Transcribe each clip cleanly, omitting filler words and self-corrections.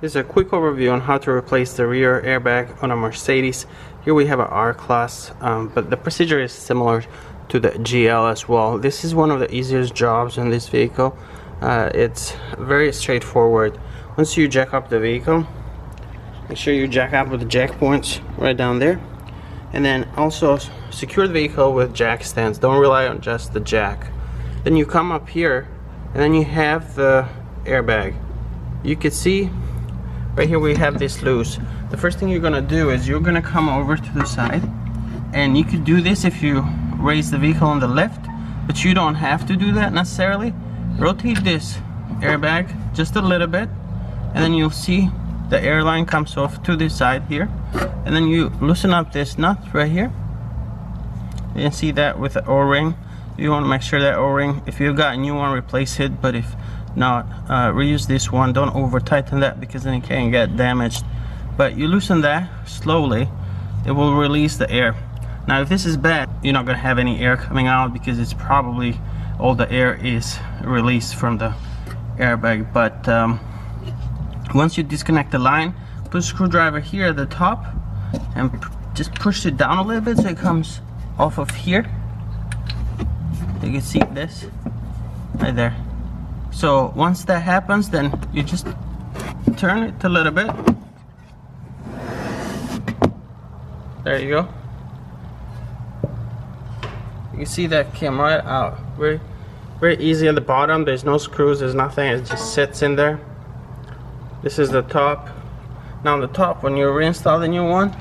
This is a quick overview on how to replace the rear airbag on a Mercedes. Here we have an R-Class, but the procedure is similar to the GL as well. This is one of the easiest jobs in this vehicle. It's very straightforward. Once you jack up the vehicle, make sure you jack up with the jack points right down there, and then also secure the vehicle with jack stands. Don't rely on just the jack. Then you come up here, and then you have the airbag. You can see right here we have this loose. The first thing you're gonna do is you're gonna come over to the side, and you could do this if you raise the vehicle on the left, but you don't have to do that necessarily. Rotate this airbag just a little bit, and then you'll see the airline comes off to this side here, and then you loosen up this nut right here. You can see that with the O-ring. You want to make sure that O-ring, if you've got a new one, replace it, but if not, reuse this one. Don't over tighten that because then it can get damaged. But you loosen that slowly, it will release the air. Now if this is bad, you're not gonna have any air coming out because it's probably all the air is released from the airbag. But once you disconnect the line, put a screwdriver here at the top and just push it down a little bit so it comes off of here. You can see this right there. So once that happens, then you just turn it a little bit. There you go. You can see that came right out. Very easy at the bottom. There's no screws, there's nothing. It just sits in there. This is the top. Now on the top, when you reinstall the new one,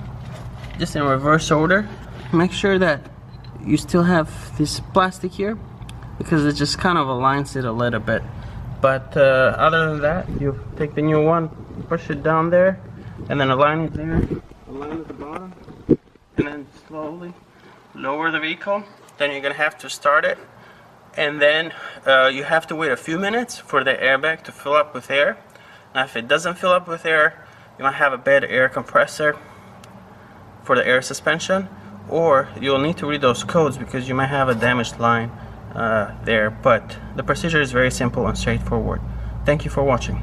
just in reverse order, make sure that you still have this plastic here because it just kind of aligns it a little bit. But other than that, you take the new one, push it down there, and then align it there, align at the bottom, and then slowly lower the vehicle. Then you're gonna have to start it, and then you have to wait a few minutes for the airbag to fill up with air. Now if it doesn't fill up with air, you might have a bad air compressor for the air suspension, or you'll need to read those codes because you might have a damaged line there. But the procedure is very simple and straightforward. Thank you for watching.